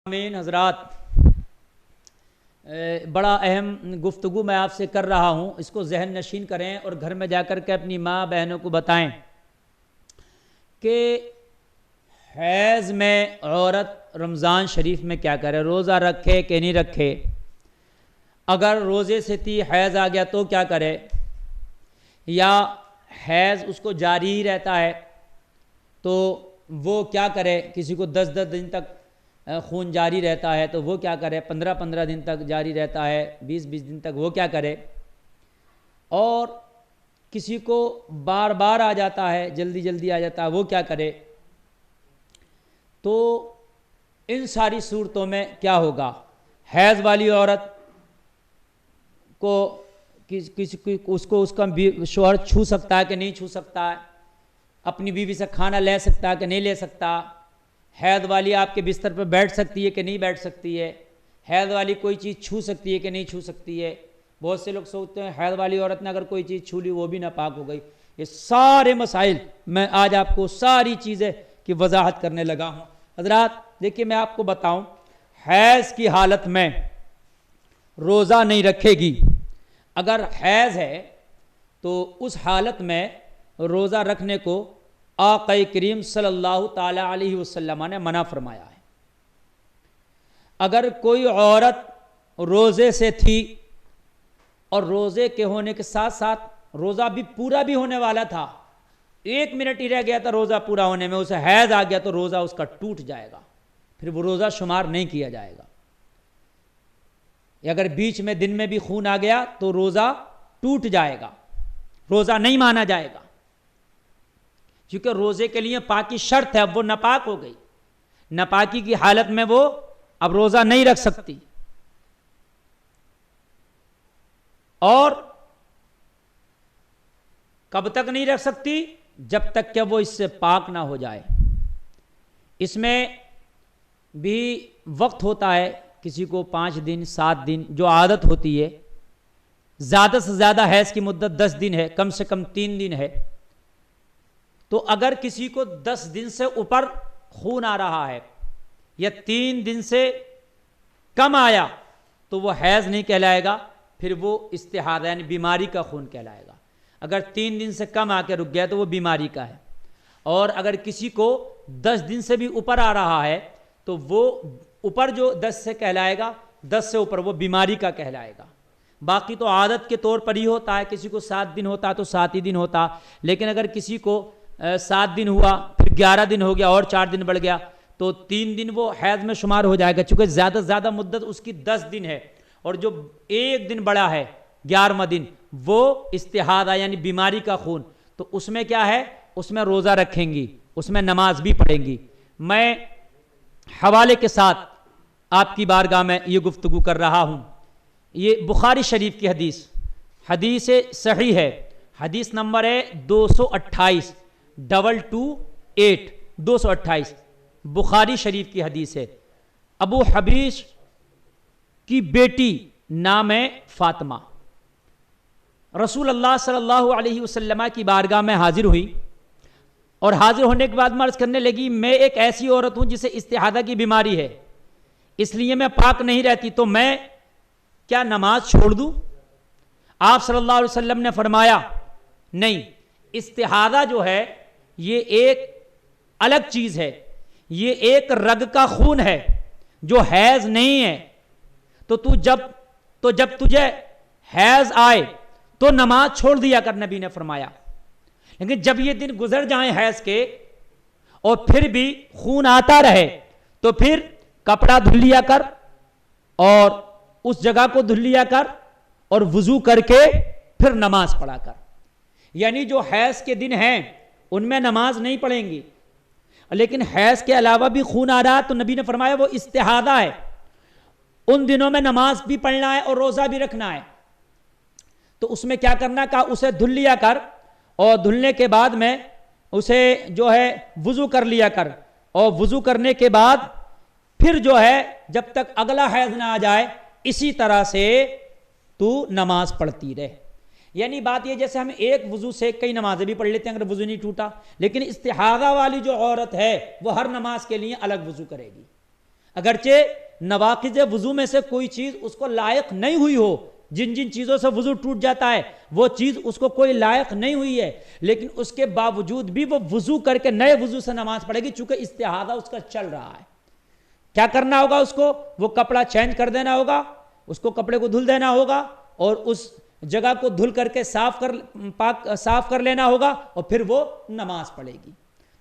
آمین حضرات، بڑا اہم گفتگو میں آپ سے کر رہا ہوں، اس کو ذہن نشین کریں اور گھر میں جا کر کے اپنی ماں بہنوں کو بتائیں کہ حیض میں عورت رمضان شریف میں کیا کرے، روزہ رکھے کہ نہیں رکھے، اگر روزے سے تھی حیض آ گیا تو کیا کرے، یا حیض اس کو جاری ہی رہتا ہے تو وہ کیا کرے، کسی کو 10 دن تک خون جاری رہتا ہے تو وہ کیا کرے، 15 دن تک جاری رہتا ہے، 20 دن تک وہ کیا کرے، اور کسی کو بار بار آ جاتا ہے، جلدی آ جاتا ہے، وہ کیا کرے۔ تو ان ساری صورتوں میں کیا ہوگا، حیض والی عورت کو اس کا شوہر چھو سکتا ہے کہ نہیں چھو سکتا ہے، اپنی بیوی سے کھانا لے سکتا ہے کہ نہیں لے سکتا، حیض والی آپ کے بستر پر بیٹھ سکتی ہے کہ نہیں بیٹھ سکتی ہے، حیض والی کوئی چیز چھو سکتی ہے کہ نہیں چھو سکتی ہے۔ بہت سے لوگ سوچتے ہیں حیض والی عورت نے اگر کوئی چیز چھو لی وہ بھی ناپاک ہو گئی۔ یہ سارے مسائل میں آج آپ کو ساری چیزیں کی وضاحت کرنے لگا ہوں۔ حضرات دیکھیے، میں آپ کو بتاؤں، حیض کی حالت میں روزہ نہیں رکھے گی، اگر حیض ہے تو اس حالت میں روزہ رکھنے کو آقا کریم صلی اللہ تعالی علیہ وسلم نے منع فرمایا ہے۔ اگر کوئی عورت روزے سے تھی اور روزے کے ہونے کے ساتھ ساتھ روزہ بھی پورا بھی ہونے والا تھا، 1 منٹ ہی رہ گیا تھا روزہ پورا ہونے میں، اسے حیض آ گیا تو روزہ اس کا ٹوٹ جائے گا، پھر وہ روزہ شمار نہیں کیا جائے گا۔ اگر بیچ میں دن میں بھی خون آ گیا تو روزہ ٹوٹ جائے گا، روزہ نہیں مانا جائے گا، کیونکہ روزے کے لیے پاکی شرط ہے، اب وہ ناپاک ہو گئی، ناپاکی کی حالت میں وہ اب روزہ نہیں رکھ سکتی، اور کب تک نہیں رکھ سکتی، جب تک کہ وہ اس سے پاک نہ ہو جائے۔ اس میں بھی وقت ہوتا ہے، کسی کو 5 دن 7 دن جو عادت ہوتی ہے، زیادہ سے زیادہ حیض کی مدت 10 دن ہے، کم سے کم 3 دن ہے۔ تو اگر کسی کو 10 دن سے اوپر خون آ رہا ہے یا 3 دن سے کم آیا تو وہ حیض نہیں کہلائے گا، پھر وہ استحاضہ یعنی بیماری کا خون کہلائے گا۔ اگر 3 دن سے کم آ کے رک گیا تو وہ بیماری کا ہے، اور اگر کسی کو 10 دن سے بھی اوپر آ رہا ہے تو وہ اوپر جو 10 سے کہلائے گا، 10 سے اوپر وہ بیماری کا کہلائے گا۔ باقی تو عادت کے طور پر ہی ہوتا ہے، کسی کو 7 دن ہوتا تو 7 ہی دن ہوتا، لیکن اگر کسی کو 7 دن ہوا پھر 11 دن ہو گیا اور 4 دن بڑھ گیا تو 3 دن وہ حیض میں شمار ہو جائے گا، چونکہ زیادہ زیادہ مدت اس کی 10 دن ہے، اور جو 1 دن بڑا ہے 11واں دن وہ استحاضہ یعنی بیماری کا خون، تو اس میں کیا ہے، اس میں روزہ رکھیں گی، اس میں نماز بھی پڑھیں گی۔ میں حوالے کے ساتھ آپ کی بارگاہ میں یہ گفتگو کر رہا ہوں، یہ بخاری شریف کی حدیث صحیح ہے، حدیث نمبر ہے 228 228 بخاری شریف کی حدیث ہے۔ ابو حبیش کی بیٹی نام ہے فاطمہ، رسول اللہ صلی اللہ علیہ وسلم کی بارگاہ میں حاضر ہوئی، اور حاضر ہونے کے بعد مرض کرنے لگی، میں ایک ایسی عورت ہوں جسے استحاضہ کی بیماری ہے، اس لیے میں پاک نہیں رہتی، تو میں کیا نماز چھوڑ دوں؟ آپ صلی اللہ علیہ وسلم نے فرمایا نہیں، استحاضہ جو ہے یہ ایک الگ چیز ہے، یہ ایک رگ کا خون ہے جو حیض نہیں ہے، تو جب تجھے حیض آئے تو نماز چھوڑ دیا کر، نبی نے فرمایا، لیکن جب یہ دن گزر جائیں حیض کے اور پھر بھی خون آتا رہے تو پھر کپڑا دھل لیا کر، اور اس جگہ کو دھل لیا کر، اور وضو کر کے پھر نماز پڑھا کر۔ یعنی جو حیض کے دن ہیں ان میں نماز نہیں پڑھیں گی، لیکن حیض کے علاوہ بھی خون آ رہا ہے تو نبی نے فرمایا وہ استحاضہ ہے، ان دنوں میں نماز بھی پڑھنا ہے اور روزہ بھی رکھنا ہے۔ تو اس میں کیا کرنا، کہا اسے دھل لیا کر، اور دھلنے کے بعد میں اسے جو ہے وضو کر لیا کر، اور وضو کرنے کے بعد پھر جو ہے جب تک اگلا حیض نہ آ جائے اسی طرح سے تو نماز پڑھتی رہے۔ یعنی بات یہ، جیسے ہم ایک وضو سے کئی نمازیں بھی پڑھ لیتے ہیں اگر وضو نہیں ٹوٹا، لیکن استحاضہ والی جو عورت ہے وہ ہر نماز کے لیے الگ وضو کرے گی۔ اگرچہ نواقض وضو میں سے کوئی چیز اس کو لائق نہیں ہوئی ہو، جن جن چیزوں سے وضو ٹوٹ جاتا ہے وہ چیز اس کو کوئی لائق نہیں ہوئی ہے، لیکن اس کے باوجود بھی وہ وضو کر کے نئے وضو سے نماز پڑھے گی، چونکہ استحاضہ اس کا چل رہا ہے۔ کیا کرنا ہوگا اس کو؟ وہ کپڑا چینج کر دینا ہوگا، اس کو کپڑے کو دھل دینا ہوگا اور اس جگہ کو دھل کر کے صاف کر لینا ہوگا، اور پھر وہ نماز پڑھے گی۔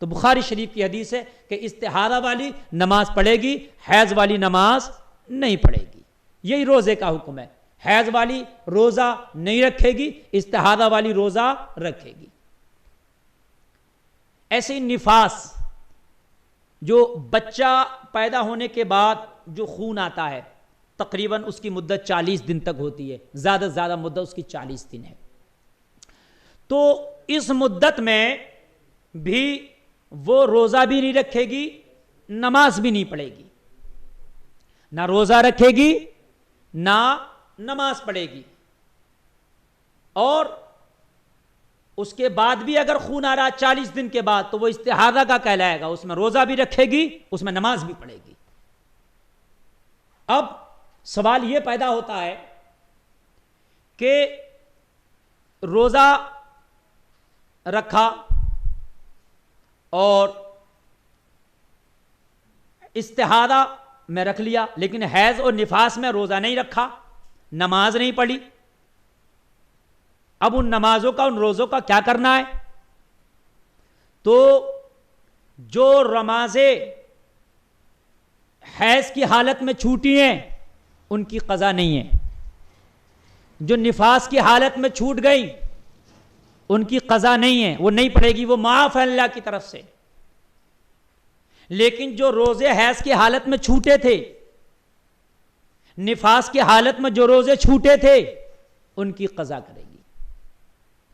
تو بخاری شریف کی حدیث ہے کہ استحاضہ والی نماز پڑھے گی، حیض والی نماز نہیں پڑھے گی۔ یہی روزے کا حکم ہے، حیض والی روزہ نہیں رکھے گی، استحاضہ والی روزہ رکھے گی۔ ایسے ہی نفاس، جو بچہ پیدا ہونے کے بعد جو خون آتا ہے، تقریباً اس کی مدت 40 دن تک ہوتی ہے، زیادہ سے زیادہ مدت اس کی 40 دن ہے۔ تو اس مدت میں بھی وہ روزہ بھی نہیں رکھے گی، نماز بھی نہیں پڑھے گی، نہ روزہ رکھے گی نہ نماز پڑھے گی۔ اور اس کے بعد بھی اگر خون آ رہا 40 دن کے بعد تو وہ استحاضہ کا کہلائے گا، اس میں روزہ بھی رکھے گی، اس میں نماز بھی پڑھے گی۔ اب سوال یہ پیدا ہوتا ہے کہ روزہ رکھا اور استحاضہ میں رکھ لیا، لیکن حیض اور نفاس میں روزہ نہیں رکھا، نماز نہیں پڑھی، اب ان نمازوں کا، ان روزوں کا کیا کرنا ہے؟ تو جو نمازیں حیض کی حالت میں چھوٹی ہیں ان کی قضا نہیں ہے، جو نفاس کی حالت میں چھوٹ گئی ان کی قضا نہیں ہے، وہ نہیں پڑے گی، وہ معاف ہے اللہ کی طرف سے۔ لیکن جو روزے حیض کی حالت میں چھوٹے تھے، نفاس کی حالت میں جو روزے چھوٹے تھے، ان کی قضا کرے گی۔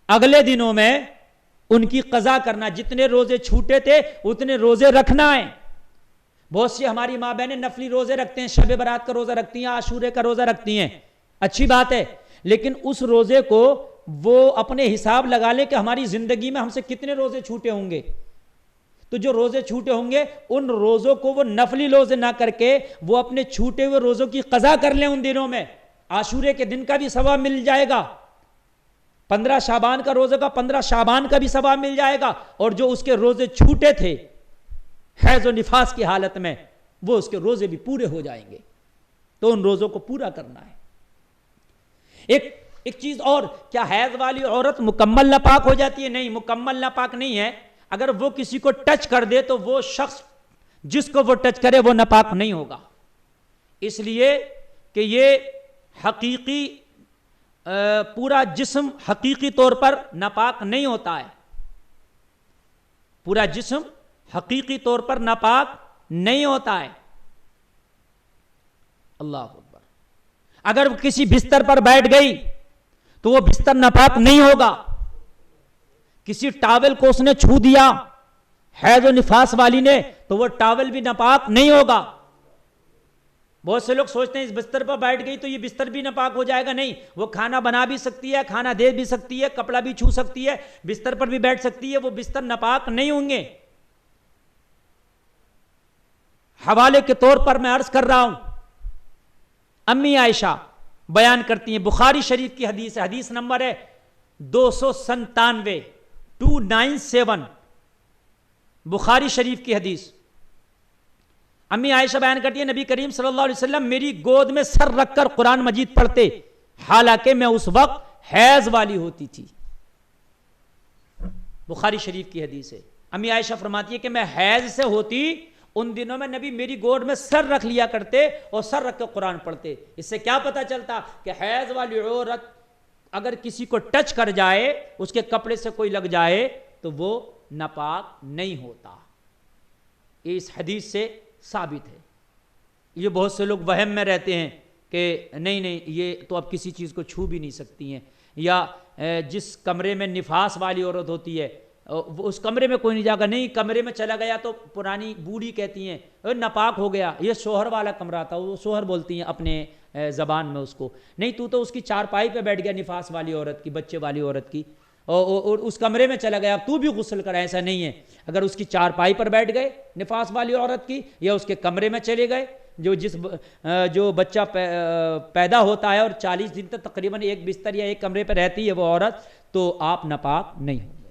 اگلے دنوں میں ان کی قضا کرنا، جتنے روزے چھوٹے تھے اتنے روزے رکھنا ہے۔ بہت سی ہماری ماں بہنیں نفلی روزے رکھتے ہیں، شب برات کا روزہ رکھتی ہیں، عاشورے کا روزہ رکھتی ہیں، اچھی بات ہے، لیکن اس روزے کو وہ اپنے حساب لگا لیں کہ ہماری زندگی میں ہم سے کتنے روزے چھوٹے ہوں گے۔ تو جو روزے چھوٹے ہوں گے ان روزوں کو وہ نفلی روزے نہ کر کے وہ اپنے چھوٹے ہوئے روزوں کی قضا کر لیں ان دنوں میں، عاشورے کے دن کا بھی ثواب مل جائے گا، 15 شعبان کا روزے کا 15 شعبان کا بھی ثواب مل جائے گا، اور جو اس کے روزے چھوٹے تھے حیض و نفاس کی حالت میں وہ اس کے روزے بھی پورے ہو جائیں گے۔ تو ان روزوں کو پورا کرنا ہے۔ ایک چیز اور، کیا حیض والی عورت مکمل ناپاک ہو جاتی ہے؟ نہیں، مکمل ناپاک نہیں ہے۔ اگر وہ کسی کو ٹچ کر دے تو وہ شخص جس کو وہ ٹچ کرے وہ ناپاک نہیں ہوگا، اس لیے کہ یہ حقیقی پورا جسم حقیقی طور پر ناپاک نہیں ہوتا ہے، پورا جسم حقیقی طور پر ناپاک نہیں ہوتا ہے۔ اللہ اکبر۔ اگر وہ کسی بستر پر بیٹھ گئی تو وہ بستر ناپاک نہیں ہوگا، کسی ٹاول کو اس نے چھو دیا حیض و نفاس والی نے تو وہ ٹاول بھی ناپاک نہیں ہوگا۔ بہت سے لوگ سوچتے ہیں اس بستر پر بیٹھ گئی تو یہ بستر بھی ناپاک ہو جائے گا، نہیں، وہ کھانا بنا بھی سکتی ہے، کھانا دے بھی سکتی ہے، کپڑا بھی چھو سکتی ہے، بستر پر بھی بیٹھ سکتی ہے، وہ بستر ناپاک نہیں ہوں گے۔ حوالے کے طور پر میں عرض کر رہا ہوں، امی عائشہ بیان کرتی ہیں، بخاری شریف کی حدیث ہے، حدیث نمبر ہے 297 297، بخاری شریف کی حدیث۔ امی عائشہ بیان کرتی ہے نبی کریم صلی اللہ علیہ وسلم میری گود میں سر رکھ کر قرآن مجید پڑھتے، حالانکہ میں اس وقت حیض والی ہوتی تھی۔ بخاری شریف کی حدیث ہے، امی عائشہ فرماتی ہے کہ میں حیض سے ہوتی ان دنوں میں نبی میری گود میں سر رکھ لیا کرتے اور سر رکھ کے قرآن پڑھتے۔ اس سے کیا پتہ چلتا کہ حیض والی عورت اگر کسی کو ٹچ کر جائے، اس کے کپڑے سے کوئی لگ جائے تو وہ ناپاک نہیں ہوتا۔ یہ اس حدیث سے ثابت ہے۔ یہ بہت سے لوگ وہم میں رہتے ہیں کہ نہیں یہ تو اب کسی چیز کو چھو بھی نہیں سکتی ہیں، یا جس کمرے میں نفاس والی عورت ہوتی ہے اس کمرے میں کوئی نہیں جاگا، نہیں کمرے میں چلا گیا تو پرانی بوڑھی کہتی ہیں ناپاک ہو گیا، یہ شوہر والا کمرہ تھا، وہ شوہر بولتی ہیں اپنے زبان میں اس کو، نہیں تو اس کی چارپائی پہ بیٹھ گیا نفاس والی عورت کی، بچے والی عورت کی، اور اس کمرے میں چلا گیا، اب تو بھی غسل کر، ایسا نہیں ہے۔ اگر اس کی چارپائی پر بیٹھ گئے نفاس والی عورت کی، یا اس کے کمرے میں چلے گئے جو بچہ پیدا ہوتا ہے اور 40 دن تک تقریباً ایک بستر یا ایک کمرے پہ رہتی ہے وہ عورت، تو آپ ناپاک نہیں ہو۔